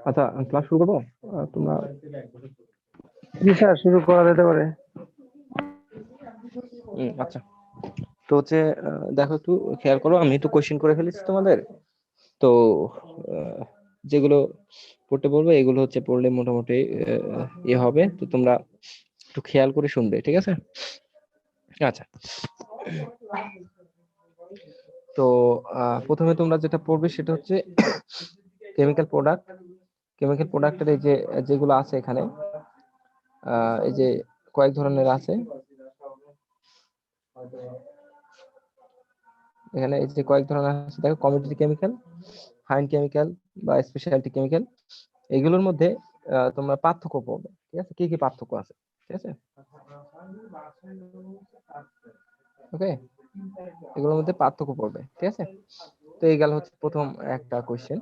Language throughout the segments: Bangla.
আচ্ছা, ক্লাস শুরু করবো। তোমরা জি স্যার, শুরু করা যেতে পারে। আচ্ছা, তো হচ্ছে দেখো, একটু খেয়াল করো, আমি একটু কোশ্চেন করে ফেলেছি তোমাদের। তো যেগুলো পড়তে বলবো এগুলো হচ্ছে পড়লে মোটামুটি হবে। তো তোমরা একটু খেয়াল করে শুনবে, ঠিক আছে? আচ্ছা, তো প্রথমে তোমরা যেটা পড়বে সেটা হচ্ছে কেমিক্যাল প্রোডাক্ট। কেমিক্যাল প্রোডাক্টের এই যে যেগুলো আছে এখানে, এই যে কয়েক ধরনের আছে এখানে, এই যে কয়েক ধরনের আছে দেখো, কমিউনিটি কেমিক্যাল, ফাইন কেমিক্যাল বা স্পেশালিটি কেমিক্যাল। এগুলোর মধ্যে তোমরা পার্থক্য পড়বে, ঠিক আছে? কি কি পার্থক্য আছে, ঠিক আছে? ওকে, এগুলোর মধ্যে পার্থক্য পড়বে, ঠিক আছে? তো এই গেল হচ্ছে প্রথম একটা কোশ্চেন।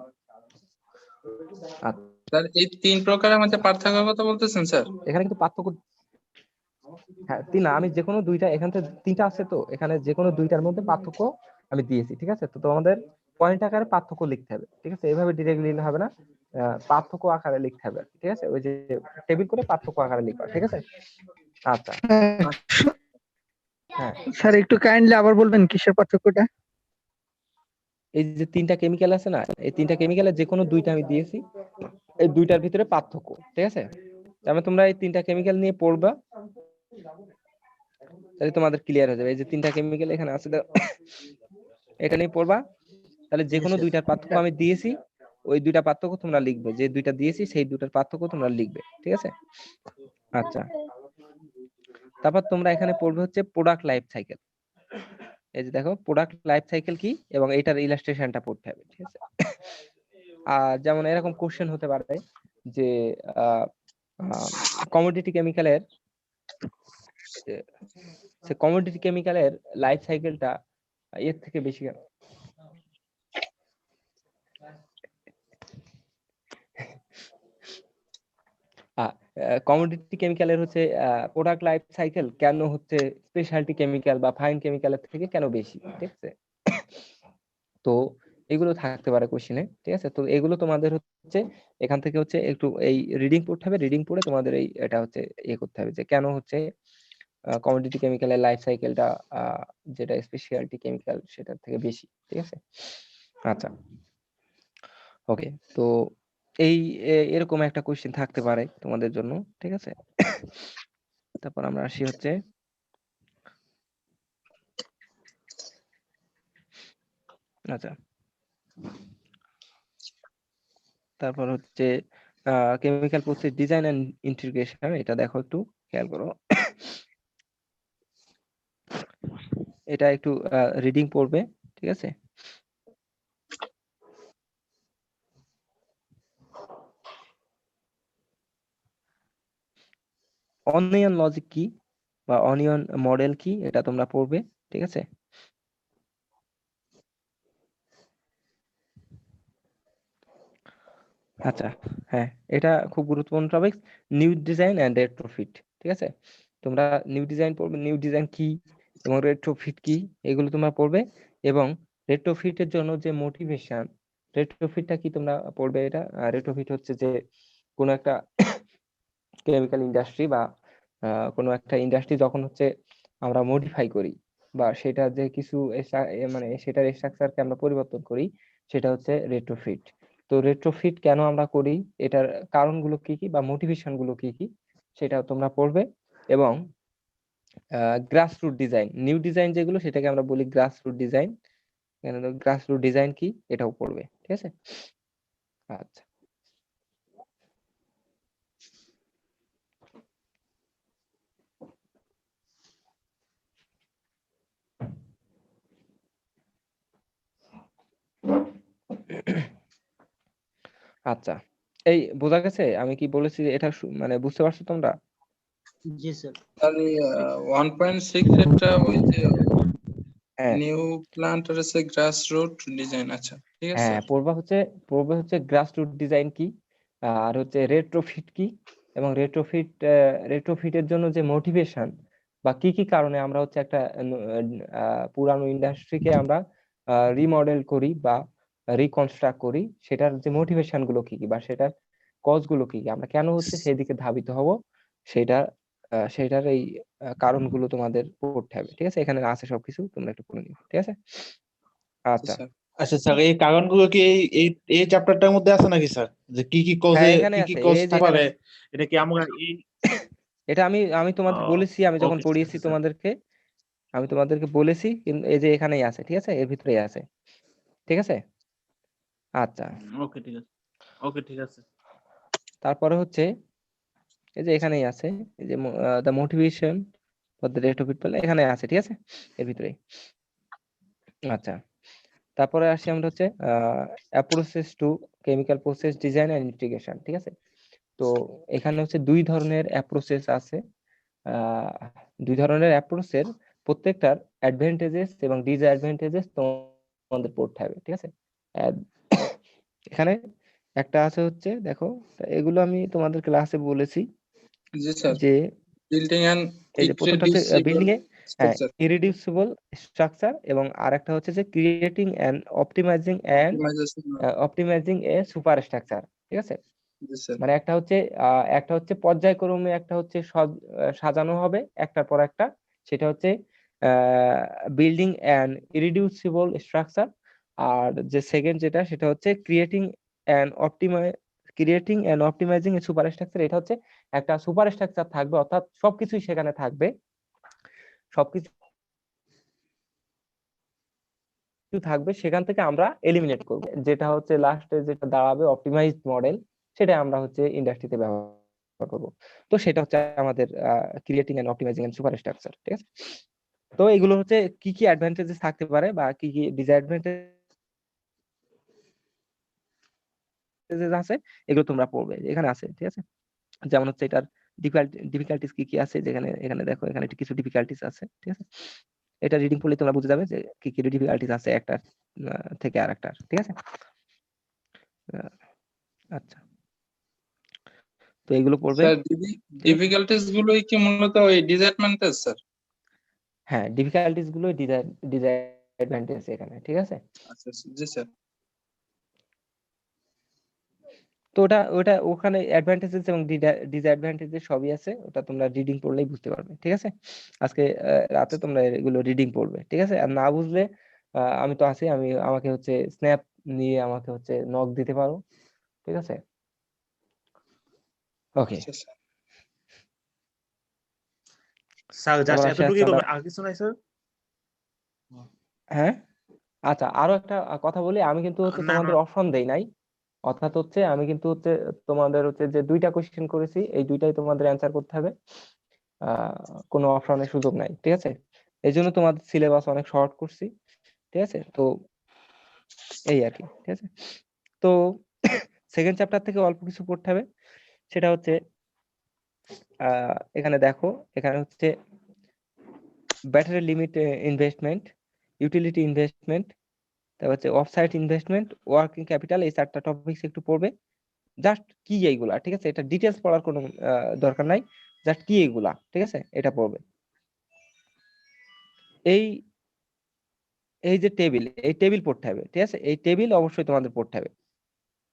স্যার, এই তিন প্রকারের মধ্যে পার্থক্যের কথা বলতেছেন স্যার? এখানে কিন্তু পার্থক্য, হ্যাঁ, তিন না, আমি যে কোনো দুইটা, এখানে তো তিনটা আছে, তো এখানে যে কোনো দুইটার মধ্যে পার্থক্য আমি দিয়েছি, ঠিক আছে? তো তোমাদের পয়েন্ট আকারে পার্থক্য লিখতে হবে, ঠিক আছে? এইভাবে ডিরেক্ট লিখলে হবে না, পার্থক্য আকারে লিখতে হবে, ঠিক আছে? ওই যে টেবিল করে পার্থক্য আকারে লিখবা, ঠিক আছে? আচ্ছা, হ্যাঁ স্যার, একটু কাইন্ডলি আবার বলবেন কিসের পার্থক্যটা? এই যে তিনটা কেমিক্যাল আছে না, এই তিনটা কেমিক্যালের যে কোনো দুইটা আমি দিয়েছি, এই দুইটার ভিতরে পার্থক্য, ঠিক আছে? তারপরে তোমরা এই তিনটা কেমিক্যাল নিয়ে পড়বা, তাহলে তোমাদের ক্লিয়ার হয়ে যাবে। এই যে তিনটা কেমিক্যাল এখানে আছে, এটা নিয়ে পড়বা, তাহলে যে কোনো দুইটার পার্থক্য আমি দিয়েছি, ওই দুইটা পার্থক্য তোমরা লিখবে, যে দুইটা দিয়েছি সেই দুইটার পার্থক্য তোমরা লিখবে, ঠিক আছে? আচ্ছা, তারপর তোমরা এখানে পড়বে হচ্ছে প্রোডাক্ট লাইফ সাইকেল। এই যে দেখো, প্রোডাক্ট লাইফ সাইকেল কি এবং এটার ইলাস্ট্রেশনটা পড়তে হবে, ঠিক আছে? আর যেমন এরকম কোশ্চেন হতে পারে যে কমোডিটি কেমিক্যালের লাইফ সাইকেলটা এর থেকে বেশি কেন? কমোডিটি কেমিক্যালের হচ্ছে প্রোডাক্ট লাইফ সাইকেল কেন হচ্ছে স্পেশালিটি কেমিক্যাল বা ফাইন কেমিক্যালের থেকে কেন বেশি, ঠিক আছে? তো এগুলো থাকতে পারে কোশ্চেনে, ঠিক আছে? তো এগুলো তোমাদের হচ্ছে এখান থেকে হচ্ছে একটু এই রিডিং পড়তে হবে, রিডিং পড়ে তোমাদের এই এটা হচ্ছে করতে হবে যে কেন হচ্ছে কমোডিটি কেমিক্যালের লাইফ সাইকেলটা যেটা স্পেশালিটি কেমিক্যাল সেটার থেকে বেশি, ঠিক আছে? আচ্ছা, ওকে, তো এই এরকম একটা কোশ্চেন থাকতে পারে তোমাদের জন্য, ঠিক আছে? তারপর আমরা আসি হচ্ছে আচ্ছা, তারপর হচ্ছে chemical process design and integration. এটা দেখো, একটু খেয়াল করো, এটা একটু রিডিং পড়বে, ঠিক আছে? অনিয়ন লজিক কি বা অনিয়ন মডেল কি, এটা তোমরা পড়বে, ঠিক আছে? আচ্ছা, হ্যাঁ, এটা খুব গুরুত্বপূর্ণ topic, new design and retrofit, ঠিক আছে? তোমরা নিউ ডিজাইন পড়বে, নিউ ডিজাইন কি এবং রেট্রোফিট কি, এগুলো তোমরা পড়বে। এবং রেট্রোফিটের জন্য যে মোটিভেশন, রেট্রোফিটটা কি তোমরা পড়বে। এটা রেট্রোফিট হচ্ছে যে কোনো একটা কেমিক্যাল ইন্ডাস্ট্রি বা কোনো একটা ইন্ডাস্ট্রি যখন হচ্ছে আমরা মডিফাই করি বা সেটা যে কিছু মানে সেটার স্ট্রাকচারকে আমরা পরিবর্তন করি, সেটা হচ্ছে রেট্রোফিট। তো রেট্রোফিট কেন আমরা করি, এটার কারণগুলো কি কি বা মোটিভেশন গুলো কি কি, সেটা তোমরা পড়বে। এবং গ্রাসরুট ডিজাইন, নিউ ডিজাইন যেগুলো সেটাকে আমরা বলি গ্রাসরুট ডিজাইন, গ্রাসরুট ডিজাইন কি এটাও পড়বে, ঠিক আছে? আচ্ছা, আচ্ছা, এই বোঝা গেছে আমি কি বলেছি, এটা মানে বুঝতে পারছো তোমরা? জি স্যার। আর 1.6 এটা ওই যে হ্যাঁ, নিউ প্লান্ট আর আছে গ্রাস রুট ডিজাইন। আচ্ছা, ঠিক আছে হ্যাঁ, পড়বে হচ্ছে গ্রাসরুট ডিজাইন কি, আর হচ্ছে রেট্রোফিট কি, এবং রেট্রোফিটের জন্য যে বা কি কি কারণে আমরা হচ্ছে একটা পুরানো ইন্ডাস্ট্রিকে আমরা রিমডেল করি বা রিকনস্ট্রাক্ট করি, সেটার যে মোটিভেশন গুলো কি কি বা সেটার কজ গুলো কি কি, আমরা কেন হচ্ছে সেদিকে ধাবিত হব, সেটা সেটার এই কারণগুলো তোমাদের পড়তে হবে। ঠিক আছে, এখানে আছে সবকিছু, তোমরা একটু পড়ে নিও। ঠিক আছে, আচ্ছা। স্যার আচ্ছা স্যার, এই কারণগুলো কি এই এই এই চ্যাপ্টারটার মধ্যে আছে নাকি স্যার? যে কি কি হ্যাঁ কজে এখানে কি কি আছে, কজ এই যে থাকতে এখানে পারে, আছে। এটা কি আমরা এই এটা আমি তোমাদের বলেছি, আমি যখন ওকে ঠিক পড়িয়েছি আছে স্যার। তোমাদেরকে, আমি তোমাদেরকে বলেছি, কিন্তু এই যে এখানেই আছে। ঠিক আছে, এর ভিতরেই আছে। ঠিক আছে, আচ্ছা। ওকে ঠিক আছে, ওকে ঠিক আছে। তারপরে হচ্ছে এই যে এখানেই আছে, এই যে the motivation for the rate of it, এখানে আছে। ঠিক আছে, এর ভিতরেই। আচ্ছা, তারপরে আসি আমরা হচ্ছে approaches to chemical process design and integration. ঠিক আছে, তো এখানে হচ্ছে দুই ধরনের অ্যাপ্রোচেস আছে। দুই ধরনের অ্যাপ্রোচের প্রত্যেকটার অ্যাডভান্টেজেস এবং ডিসঅ্যাডভান্টেজেস তোমাদের পড়তে হবে। ঠিক আছে, এখানে একটা আছে হচ্ছে, দেখো, এগুলো আমি তোমাদের ক্লাসে বলেছি জি স্যার, যে বিল্ডিং অ্যান্ড এই যে প্রথমটা হচ্ছে irreducible building a structure, irreducible structure, এবং আরেকটা হচ্ছে যে creating and optimization. Optimizing a super structure. ঠিক আছে, জি স্যার, মানে একটা হচ্ছে পর্যায়ক্রমে, একটা হচ্ছে সাজানো হবে একটার পর একটা, সেটা হচ্ছে বিল্ডিং অ্যান্ড ইরিডিউসিবল স্ট্রাকচার। আর যে সেকেন্ড যেটা, সেটা হচ্ছে creating and optimising a super structure. এটা হচ্ছে একটা সুপার স্ট্রাকচার থাকবে, অর্থাৎ সবকিছুই সেখানে থাকবে, সবকিছু থাকবে, সেখান থেকে আমরা এলিমিনেট করব, যেটা হচ্ছে লাস্টে যেটা দাঁড়াবে অপটিমাইজড মডেল, সেটা আমরা হচ্ছে ইন্ডাস্ট্রিতে ব্যবহার করব। তো সেটা হচ্ছে আমাদের creating and optimizing and super structure. ঠিক আছে, তো এগুলো হচ্ছে কি কি অ্যাডভান্টেজেস থাকতে পারে বা কি কি ডিসঅ্যাডভান্টেজেস আছে, এগুলো তোমরা পড়বে, এখানে আছে। ঠিক আছে, যেমন হচ্ছে এটার ডিফিকাল্টিস কি কি আছে, যেখানে এখানে দেখো, এখানে কিছু ডিফিকাল্টিস আছে। ঠিক আছে, এটা রিডিং পড়লে তোমরা বুঝে যাবে যে কি কি ডিফিকাল্টিস আছে একটা থেকে আরেকটার। ঠিক আছে, আহ, আচ্ছা, তো এগুলো পড়বে। স্যার ঠিক আছে, ডিফিকাল্টিস গুলোই কি মূলত ওই ডিসঅ্যাডভান্টেজ স্যার? হ্যাঁ ডিফিকাল্টিস গুলো ডিসঅ্যাডভান্টেজ এখানে। ঠিক আছে, আচ্ছা জি স্যার, তো ওটা ওটা ওখানে অ্যাডভান্টেজেস এবং ডিসঅ্যাডভান্টেজেস সবই আছে, ওটা তোমরা রিডিং পড়লেই বুঝতে পারবে। ঠিক আছে, আজকে রাতে তোমরা এগুলো রিডিং পড়বে। ঠিক আছে, আর না বুঝলে আমি তো আছি, আমাকে হচ্ছে স্ন্যাপ নিয়ে আমাকে হচ্ছে নক দিতে পারো। ঠিক আছে, ওকে। আচ্ছা স্যার। স্যার জাস্ট তারপর আসি এতটুকুই আজকে আমরা, করবেন, আর কিছু নাই স্যার? হ্যাঁ আচ্ছা, আরো একটা কথা বলি, আমি কিন্তু হচ্ছে না না তোমাদের অপশন দেই নাই, অর্থাৎ হচ্ছে আমি কিন্তু হচ্ছে তোমাদের হচ্ছে যে দুইটা কোশ্চেন করেছি, এই দুইটাই তোমাদের অ্যান্সার করতে হবে, কোনো অপশনের সুযোগ নাই। ঠিক আছে, এই জন্য তোমাদের সিলেবাস অনেক শর্ট করছি। ঠিক আছে, তো এই আর কি। ঠিক আছে, তো সেকেন্ড চ্যাপ্টার থেকে অল্প কিছু পড়তে হবে, সেটা হচ্ছে এখানে দেখো, এখানে হচ্ছে battery limit investment, utility investment, তারপর হচ্ছে অফসাইট ইনভেস্টমেন্ট, ওয়ার্কিং ক্যাপিটাল, এই চারটা টপিকস একটু পড়বে। জাস্ট কি এইগুলা, ঠিক আছে, এটা ডিটেলস পড়ার কোনো দরকার নাই, জাস্ট কি এইগুলা, ঠিক আছে, এটা পড়বে। এই এই যে টেবিল, এই টেবিল পড়তে হবে। ঠিক আছে, এই টেবিল অবশ্যই তোমাদের পড়তে হবে।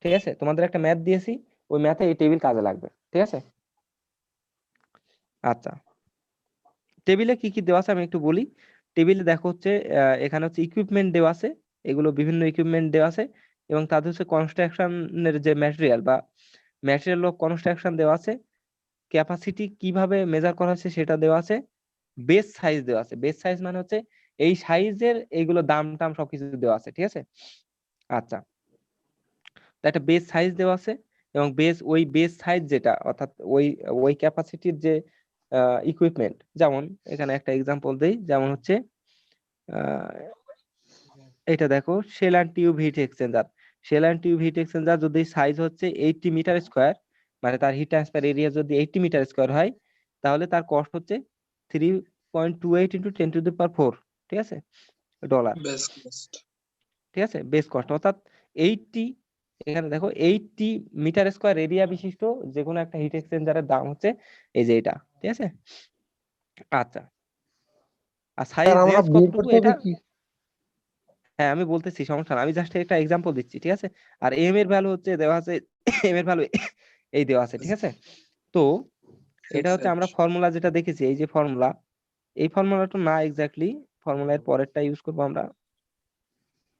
ঠিক আছে, তোমাদের একটা ম্যাথ দিয়েছি, ওই ম্যাথে এই টেবিল কাজে লাগবে। ঠিক আছে, আচ্ছা, টেবিলে কি কি দেওয়া আছে আমি একটু বলি। টেবিলে দেখো হচ্ছে এখানে হচ্ছে ইকুইপমেন্ট দেওয়া আছে, এগুলো বিভিন্ন ইকুইপমেন্ট দেওয়া আছে, এবং তাদের হচ্ছে কনস্ট্রাকশনের যে ম্যাটেরিয়াল বা ম্যাটেরিয়াল অফ কনস্ট্রাকশন দেওয়া আছে, ক্যাপাসিটি কিভাবে মেজার করা হচ্ছে সেটা দেওয়া আছে, বেস সাইজ দেওয়া আছে। বেস সাইজ মানে হচ্ছে এই সাইজের এইগুলো দাম টাম সবকিছু দেওয়া আছে। ঠিক আছে, আচ্ছা, তো একটা বেস সাইজ দেওয়া আছে, এবং ওই বেস সাইজ যেটা, অর্থাৎ ওই ওই ক্যাপাসিটির যে ইকুইপমেন্ট, যেমন এখানে একটা এক্সাম্পল দেই, যেমন হচ্ছে এটা দেখো, shell and tube heat exchanger. Shell and tube heat exchanger যদি সাইজ হচ্ছে 80 মিটার স্কোয়ার, মানে তার হিট ট্রান্সফার এরিয়া যদি 80 মিটার স্কোয়ার হয়, তাহলে তার কস্ট হচ্ছে 3.28 ইন্টু 10⁴, ঠিক আছে, ডলার। Best best. ঠিক আছে, বেস কস্ট, অর্থাৎ 80, এখানে দেখো 80 মিটার স্কোয়ার এরিয়া বিশিষ্ট যে কোনো একটা হিট এক্সচেঞ্জারের দাম হচ্ছে এই যে এটা। ঠিক আছে, আচ্ছা, আর সাইজ স্যার আমরা রেঞ্জ বের কতটুকু করতে হবে এটা, কি? হ্যাঁ আমি বলতেছি, সমস্যা না, আমি জাস্ট একটা এক্সাম্পল দিচ্ছি, ঠিক আছে। আর এম এর ভ্যালু হচ্ছে দেওয়া আছে, এম এর ভ্যালু এই দেওয়া আছে, ঠিক আছে। তো এটা হচ্ছে আমরা ফর্মুলা যেটা দেখেছি, এই যে ফর্মুলা, এই ফর্মুলাটা না এক্স্যাক্টলি, ফর্মুলার পরেরটা ইউজ করবো আমরা।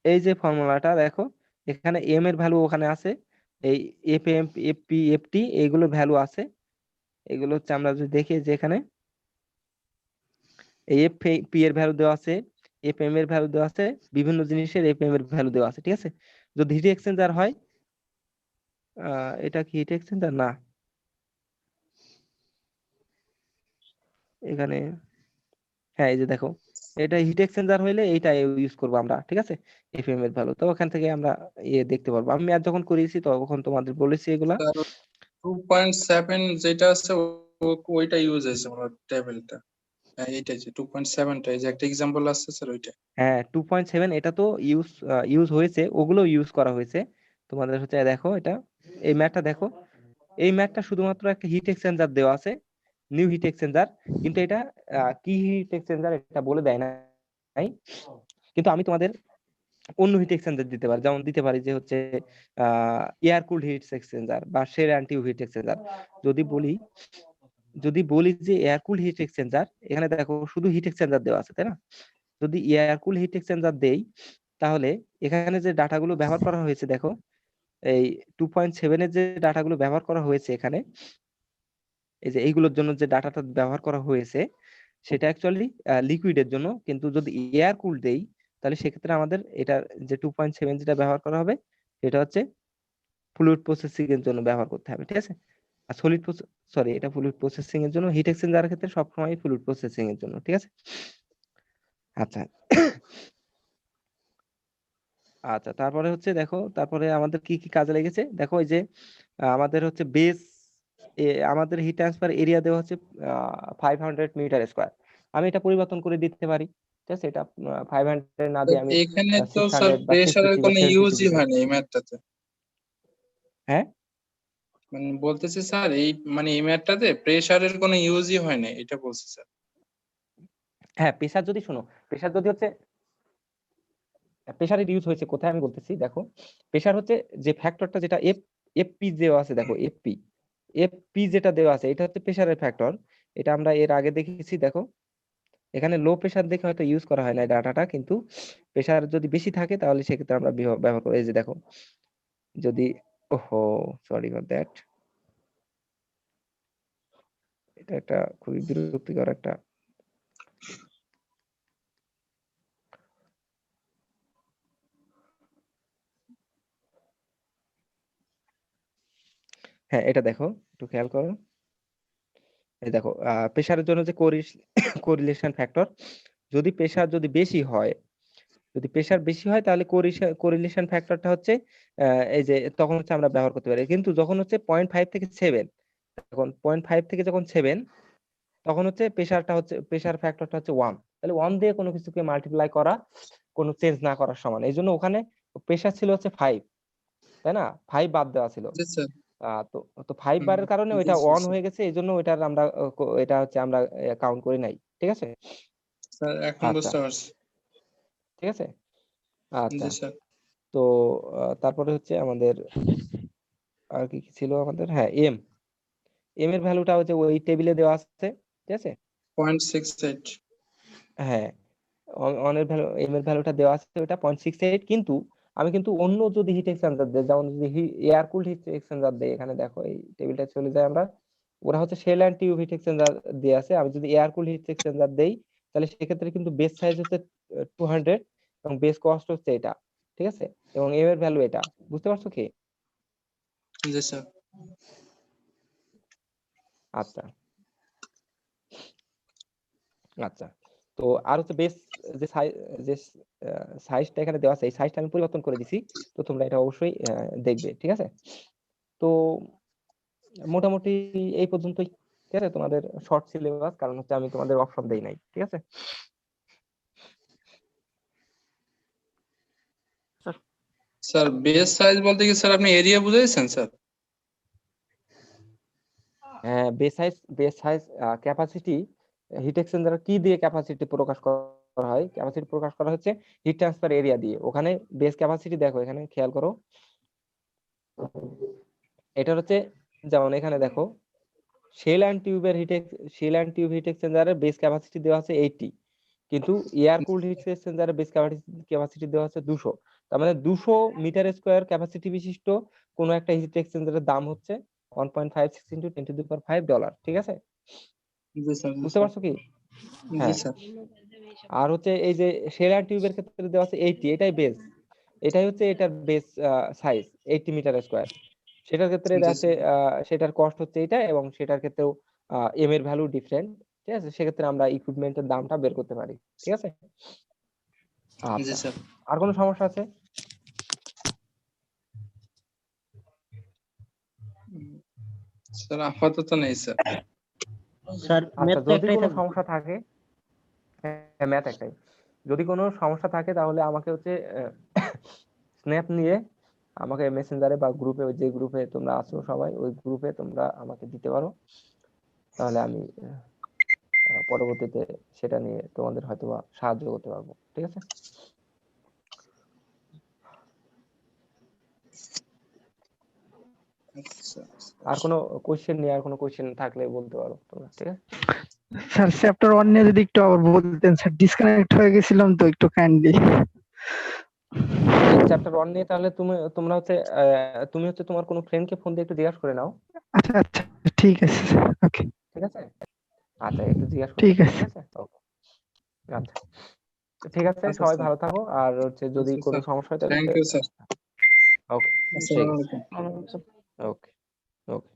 এই যে ফর্মুলাটা দেখো, এখানে এম এর ভ্যালু ওখানে আছে, এই F M F P F T এইগুলো ভ্যালু আছে। এগুলো হচ্ছে আমরা যদি দেখি যে এখানে এই এফ পি এর ভ্যালু দেওয়া আছে, এফ এম এর ভ্যালু দেওয়া আছে, বিভিন্ন জিনিসের এফ এম এর ভ্যালু দেওয়া আছে, ঠিক আছে। যদি হিট এক্সচেঞ্জার হয়, এটা কি হিট এক্সচেঞ্জার না, এখানে হ্যাঁ এই যে দেখো, এটা হিট এক্সচেঞ্জার হইলে এইটা ইউজ করবো আমরা, ঠিক আছে। এফ এম এর ভ্যালু তো ওখান থেকে আমরা দেখতে পারবো। আমি ম্যাথ যখন করিয়েছি তখন তোমাদের বলেছি এগুলা। 2.7 যেটা আছে ওইটা ইউজ হয়েছে আমার টেবিলটা। হ্যাঁ এইটা যে 2.7টা, এই যে একটা এক্সাম্পল আসছে স্যার ওইটা। হ্যাঁ 2.7 এটা তো ইউজ হয়েছে, ওগুলো ইউজ করা হয়েছে। তোমাদের হচ্ছে দেখো এটা, এই ম্যাথটা দেখো, এই ম্যাথটা শুধুমাত্র একটা হিট এক্সচেঞ্জার দেওয়া আছে, নিউ হিট এক্সচেঞ্জার, কিন্তু এটা কি হিট এক্সচেঞ্জার এটা বলে দেয় না, কিন্তু আমি তোমাদের অন্য হিট এক্সচেঞ্জার দিতে পারি, যেমন দিতে পারি যে হচ্ছে এয়ার কুলড হিট এক্সচেঞ্জার বা শেল অ্যান্টি হিট এক্সচেঞ্জার। যদি বলি যে এয়ার কুলড হিট এক্সচেঞ্জার, এখানে দেখো শুধু হিট এক্সচেঞ্জার দেওয়া আছে, তাই না। যদি এয়ার কুল হিট এক্সচেঞ্জার দেই, তাহলে এখানে যে ডাটাগুলো ব্যবহার করা হয়েছে দেখো, এই 2.7 এর যে ডাটাগুলো ব্যবহার করা হয়েছে এখানে, এই যে এইগুলোর জন্য যে ডাটাটা ব্যবহার করা হয়েছে সেটা অ্যাকচুয়ালি লিকুইডের জন্য, কিন্তু যদি এয়ার কুল দেই তাহলে সেক্ষেত্রে আমাদের এটা যে 2.7 যেটা ব্যবহার করা হবে সেটা হচ্ছে ফ্লুইড প্রসেসিং এর জন্য ব্যবহার করতে হবে, ঠিক আছে। আর সলিড সরি, এটা ফ্লুইড প্রসেসিং এর জন্য, হিট এক্সচেঞ্জারের ক্ষেত্রে সবসময় ফ্লুইড প্রসেসিং এর জন্য, ঠিক আছে। আচ্ছা আচ্ছা, তারপরে হচ্ছে দেখো, তারপরে আমাদের কি কি কাজে লেগেছে দেখো, এই যে আমাদের হচ্ছে বেস, আমাদের হিট ট্রান্সফার এরিয়া দেওয়া হচ্ছে 500 মিটার স্কোয়ার। আমি এটা পরিবর্তন করে দিতে পারি, ঠিক আছে। এটা 500 না দিয়ে আমি এখানে তো স্যার 600 বা প্রেসারের 650 বা কোনো 750 ইউজই দিতে পারি। হয়নি এই ম্যাথটাতে। হ্যাঁ মানে বলতেছি স্যার এই মানে এই ম্যাথটাতে প্রেসারের কোনো ইউজই হয় না, এটা বলছি স্যার। হ্যাঁ, প্রেসার যদি শোনো, প্রেসার যদি হচ্ছে, প্রেসারের ইউজ হয়েছে কোথায় আমি বলতেছি দেখো। প্রেসার হচ্ছে যে ফ্যাক্টরটা, যেটা এফপি দেওয়া আছে দেখো, এফপি যেটা দেওয়া আছে এটা হচ্ছে প্রেসারের ফ্যাক্টর। এটা আমরা এর আগে দেখেছি দেখো, এখানে লো প্রেসার দেখে হয়তো ইউজ করা হয় না ডাটাটা, কিন্তু প্রেসার যদি বেশি থাকে তাহলে সেক্ষেত্রে আমরা ব্যবহার করি। এই যে দেখো, যদি ওহো সরি ফর দ্যাট, এটা একটা খুবই বিরক্তিকর একটা, হ্যাঁ এটা দেখো, একটু খেয়াল করো। এই দেখো প্রেসারের জন্য যে কোরিলেশন ফ্যাক্টর, যদি প্রেসার যদি বেশি হয়, যদি প্রেসার বেশি হয় তাহলে কোরিলেশন ফ্যাক্টরটা হচ্ছে এই যে তখন হচ্ছে আমরা ব্যবহার করতে পারি। কিন্তু যখন হচ্ছে 0.5 থেকে 7, তখন 0.5 থেকে যখন 7, তখন হচ্ছে প্রেসার ফ্যাক্টরটা হচ্ছে 1, তাহলে 1 দিয়ে কোনো কিছুকে মাল্টিপ্লাই করা কোনো চেঞ্জ না করার সমান। এই জন্য ওখানে প্রেসার ছিল হচ্ছে 5, তাই না, 5 বাদ দেওয়া ছিল। জি স্যার। তো তো 5 বারের কারণে ওইটা বুঝছি 1 স্যার। হয়ে গেছে, এই জন্য ওইটার আমরা এটা হচ্ছে আমরা কাউন্ট করি নাই, ঠিক আছে। স্যার এখন আচ্ছা বুঝতে পারছি। ঠিক আছে। আচ্ছা, জি স্যার। তো তারপরে হচ্ছে আমাদের আর কি কি ছিল আমাদের, হ্যাঁ এম এর ভ্যালুটা হচ্ছে ওই টেবিলে দেওয়া আছে, ঠিক আছে। 0.68। হ্যাঁ অন এর ভ্যালু, এম এর ভ্যালুটা দেওয়া আছে ওটা 0.68, কিন্তু আমি কিন্তু অন্য যদি হিট এক্সচেঞ্জার দেই, যেমন যদি এয়ার কুলড হিট এক্সচেঞ্জার দেই, এখানে দেখো এই টেবিলটা চলে যায় আমরা, ওরা হচ্ছে shell and tube heat exchanger দিয়ে আছে। আমি যদি এয়ার কুলড হিট এক্সচেঞ্জার দেই তাহলে সেক্ষেত্রে কিন্তু বেস সাইজ হচ্ছে 200 এবং বেস কস্ট হচ্ছে এটা, ঠিক আছে, এবং এম এর ভ্যালু এটা, বুঝতে পারছো কি? জি স্যার। আচ্ছা আচ্ছা, তো আর হচ্ছে বেস যে যে সাইজটা এখানে দেওয়া আছে, এই সাইজটা আমি পরিবর্তন করে দিছি, তো তোমরা এটা অবশ্যই দেখবে, ঠিক আছে। তো মোটামুটি এই পর্যন্তই, ঠিক আছে, তোমাদের শর্ট সিলেবাস, কারণ হচ্ছে আমি তোমাদের অপশন দেই নাই, ঠিক আছে। স্যার বেস সাইজ বলতে কি স্যার আপনি এরিয়া বুঝাইছেন sir? Base size capacity, heat exchanger কি দিয়ে ক্যাপাসিটি প্রকাশ করা হয়? ক্যাপাসিটি প্রকাশ করা হচ্ছে হিট ট্রান্সফার এরিয়া দিয়ে। ওখানে বেস ক্যাপাসিটি দেখো, এখানে খেয়াল করো, এটা হচ্ছে যেমন এখানে দেখো শেল অ্যান্ড টিউব হিট এক্সচেঞ্জারের বেস ক্যাপাসিটি দেওয়া আছে 80, কিন্তু এয়ার কুলড হিট এক্সচেঞ্জারের বেস ক্যাপাসিটি দেওয়া আছে 200। তার মানে 200 মিটার স্কয়ার ক্যাপাসিটি বিশিষ্ট কোন একটা হিট এক্সচেঞ্জারের দাম হচ্ছে 1.56 × 10⁵ ডলার। ঠিক আছে, জি স্যার, জি বুঝতে স্যার, পারছো কি? জি হ্যাঁ। স্যার, আর হচ্ছে এই যে শেল অ্যান্ড টিউবের ক্ষেত্রে দেওয়া আছে 80, এটাই বেস, এটাই হচ্ছে এটার বেস সাইজ 80 মিটার স্কয়ার। সেটার ক্ষেত্রে জি দেখা যাচ্ছে স্যার, সেটার কস্ট হচ্ছে এটা, এবং সেটার ক্ষেত্রেও এম এর ভ্যালু ডিফারেন্ট। ঠিক আছে, সেক্ষেত্রে আমরা ইকুইপমেন্টের দামটা বের করতে পারি। ঠিক আছে, জি আচ্ছা, স্যার। আর কোনো সমস্যা আছে? স্যার আপাতত নেই স্যার। স্যার আচ্ছা, ম্যাথ তো যদি একটাই কোনো থাকবে। সমস্যা থাকে, হ্যাঁ ম্যাথ একটাই, যদি কোনো সমস্যা থাকে তাহলে আমাকে হচ্ছে স্ন্যাপ নিয়ে আমাকে মেসেঞ্জারে বা গ্রুপে, যে গ্রুপে তোমরা আছো সবাই, ওই গ্রুপে তোমরা আমাকে দিতে পারো, তাহলে আমি পরবর্তীতে সেটা নিয়ে তোমাদের হয়তোবা সাহায্য করতে পারবো। ঠিক আছে, আচ্ছা, আর কোনো কোশ্চেন নিয়ে, আর কোনো কোশ্চেন থাকলে বলতে পারো তোমরা। ঠিক আছে, স্যার চ্যাপ্টার 1 নিয়ে যদি একটু আবার বলতেন স্যার, ডিসকানেক্ট হয়ে গেছিলাম তো একটু কাইন্ডলি। চ্যাপ্টার 1 নিয়ে তাহলে তোমরা হচ্ছে তুমি হচ্ছে তোমার কোনো ফ্রেন্ডকে ফোন দিয়ে একটু জিজ্ঞাসা করে নাও। আচ্ছা আচ্ছা, ঠিক আছে স্যার, ওকে, ঠিক আছে, আচ্ছা একটু জিজ্ঞাসা করে ঠিক নাও। আছে। ঠিক আছে, ওকে, আচ্ছা, তো ঠিক আছে, আচ্ছা সবাই স্যার, ভালো থাকো, আর হচ্ছে যদি আচ্ছা কোনো স্যার, সমস্যা হয় তাহলে থ্যাংক ইউ স্যার। ওকে, ঠিক আসসালামু আছে, আলাইকুম। ওকে, ওকে।